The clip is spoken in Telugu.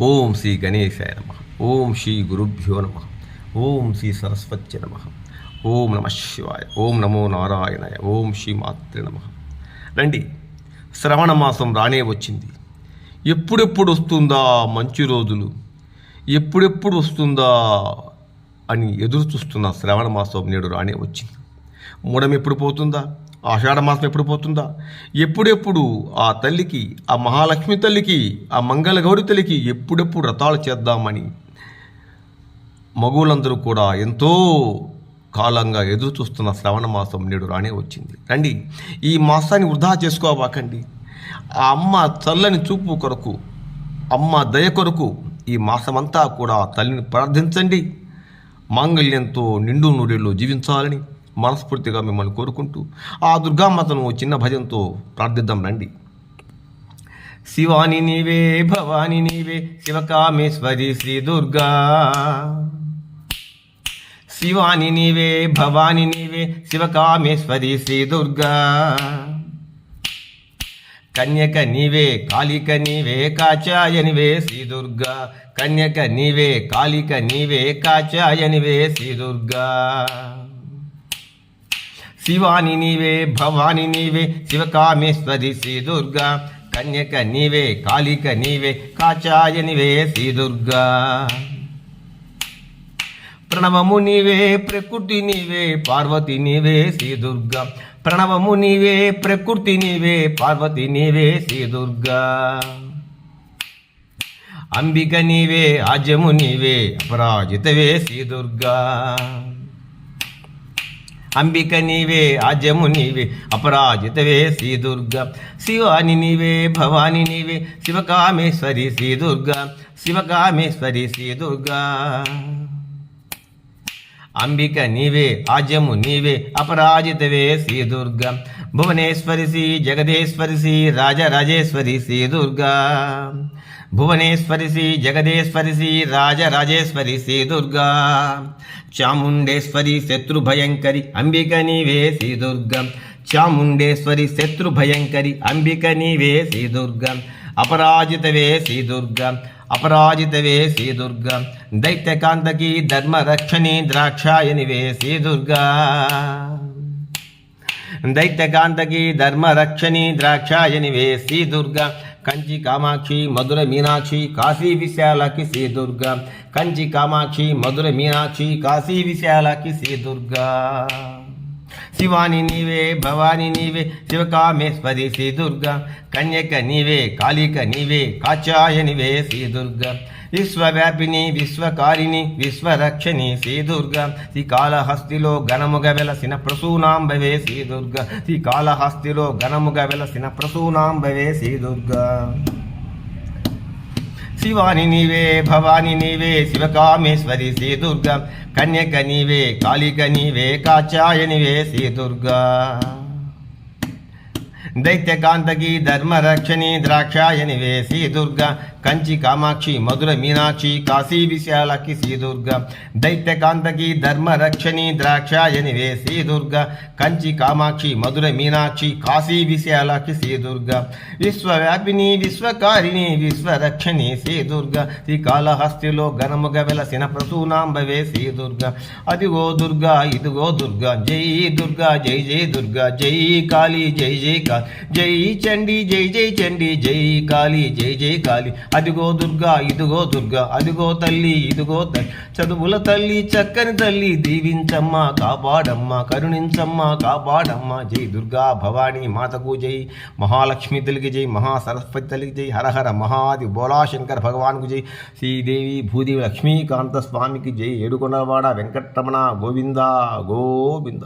ఓం శ్రీ గణేశాయ నమః. ఓం శ్రీ గురుభ్యో నమః. ఓం శ్రీ సరస్వత్య నమః. ఓం నమ శివాయ. ఓం నమో నారాయణాయ. ఓం శ్రీ మాత్రే నమః. రండి, శ్రవణ మాసం రానే వచ్చింది. ఎప్పుడెప్పుడు వస్తుందా మంచి రోజులు, ఎప్పుడెప్పుడు వస్తుందా అని ఎదురు చూస్తున్న శ్రవణ మాసం నేడు రానే వచ్చింది. మూఢం ఎప్పుడు పోతుందా, ఆషాఢ మాసం ఎప్పుడు పోతుందా, ఎప్పుడెప్పుడు ఆ తల్లికి, ఆ మహాలక్ష్మి తల్లికి, ఆ మంగళగౌరి తల్లికి ఎప్పుడెప్పుడు వ్రతాలు చేద్దామని మగువులందరూ కూడా ఎంతో కాలంగా ఎదురు చూస్తున్న శ్రవణ మాసం నేడు రానే వచ్చింది. రండి, ఈ మాసాన్ని వృధా చేసుకోవాకండి. ఆ అమ్మ చల్లని చూపు కొరకు, అమ్మ దయ కొరకు ఈ మాసమంతా కూడా తల్లిని ప్రార్థించండి. మాంగళ్యంతో నిండు నూరేళ్ళు జీవించాలని మనస్ఫూర్తిగా మిమ్మల్ని కోరుకుంటూ ఆ దుర్గామాతను చిన్న భజనతో ప్రార్థిద్దాం. రండి. శివాని నీవే, భవాని నీవే, శివకామేశ్వరి శ్రీ దుర్గా. శివాని నీవే, భవాని నీవే, శివకామేశ్వరి శ్రీ దుర్గా. కన్యక నీవే, కాళిక నీవే, కాచాయనివే శ్రీ దుర్గా. కన్యక నీవే, కాళిక నీవే, కాచాయనివే శ్రీ దుర్గా. శివాని నీవే, భవాని నీవే, శివకామేశ్వరి శ్రీ దుర్గా. కన్యక నీవే, కాళిక నీవే, కాచాయనివే శ్రీ దుర్గా. ప్రణవము నీవే, ప్రకృతి నీవే, పార్వతి నీవే శ్రీ దుర్గా. ప్రణవము నీవే, ప్రకృతి నీవే, పార్వతి నీవే శ్రీ దుర్గా. అంబిక నీవే, ఆజ్యము నీవే, అపరాజితవే శ్రీ దుర్గా. అంబిక నీవే, ఆజ్యము నీవే, అపరాజితవే శ్రీ దుర్గా. శివాని నీవే, భవాని నీవే, శివకామేశ్వరి శ్రీ దుర్గా. శివకామేశ్వరి శ్రీ దుర్గా. అంబిక నీవే, ఆజ్యము నీవే, అపరాజితవే శ్రీ దుర్గా. భువనేశ్వరి శ్రీ జగదేశ్వరి శ్రీ రాజరాజేశ్వరి శ్రీ దుర్గా. భువనేశ్వరి శ్రీ జగదేశ్వరి శ్రీ రాజరాజేశ్వరి శ్రీ దుర్గా. చాముండేశ్వరి శత్రుభయంకరి అంబిక నీవే శ్రీ దుర్గా. చాముండేశ్వరి శత్రుభయంకరి అంబిక నీవే శ్రీ దుర్గా. అపరాజితవే శ్రీ దుర్గా. అపరాజితవే శ్రీ దుర్గా. దైత్యకాంతకి ధర్మరక్షణి ద్రాక్షాయనివే శ్రీ దుర్గా. దైత్యకాంతకి ధర్మరక్షణి ద్రాక్షాయనివే శ్రీ దుర్గా. కంచి కామాక్షి మధుర మీనాక్షి కాశీ విశాలకి శ్రీ దుర్గా. కంచి కామాక్షి మధుర మీనాక్షి కాశీ విశాలకి శ్రీ దుర్గా. శివాని నీవే, భవాని నీవే, శివకామేశ్వరి శ్రీ దుర్గా. కన్యక నీవే, కాళిక నీవే, కాచాయనివే శ్రీ దుర్గా. విశ్వవ్యాపిని, విశ్వకారిణి, విశ్వరక్షణి శ్రీ దుర్గా. శ్రీకాళహస్తిలో ఘనముగ వెలసిన ప్రసూనాంబవే శ్రీ దుర్గా. శ్రీకాళహస్తిలో ఘనముగ వెలసిన ప్రసూనాంబవే శ్రీ దుర్గా. శివాని నీవే, భవాని నీవే, శివకామేశ్వరి శ్రీ దుర్గా. కన్యక నీవే, కాళిక నీవే, కాచాయనివే శ్రీ దుర్గా. దైత్యకాంతకి ధర్మరక్షణి ద్రాక్షాయనివే శ్రీ దుర్గా. కంచి కామాక్షి మధుర మీనాక్షి కాశీ విశాలకి శ్రీ దుర్గా. దైత్యకాంతకి ధర్మరక్షణి ద్రాక్షాయనివే శ్రీ దుర్గా. కంచి కామాక్షి మధుర మీనాక్షి కాశీ విశాలకి శ్రీ దుర్గా. విశ్వవ్యాపిని, విశ్వకారిణి, విశ్వరక్షణి శ్రీ దుర్గా. శ్రీకాళహస్తిలో ఘనముగ వెలసిన ప్రసూనాంబవే శ్రీ దుర్గా. అదిగో దుర్గా, ఇదిగో దుర్గా, జై దుర్గా, జై జై దుర్గా, జై కాళీ, జై జై కాళీ, జై చండి, జై జై చండి, జై కాళీ, జై జై కాళీ. అదిగో దుర్గా, ఇదిగో దుర్గా, అదిగో తల్లి, ఇదిగో తల్లి, చదువుల తల్లి, చక్కని తల్లి, దీవించమ్మ, కాపాడమ్మ, కరుణించమ్మ, కాపాడమ్మ. జై దుర్గా భవానీ మాతకు జై. మహాలక్ష్మి తల్లికి జై. మహాసరస్వతి తల్లికి జై. హరహర మహాది బోలాశంకర భగవాన్కు జై. శ్రీదేవి భూదేవి లక్ష్మీకాంత స్వామికి జై. ఏడుకొండలవాడ వెంకటరమణ గోవింద గోవింద.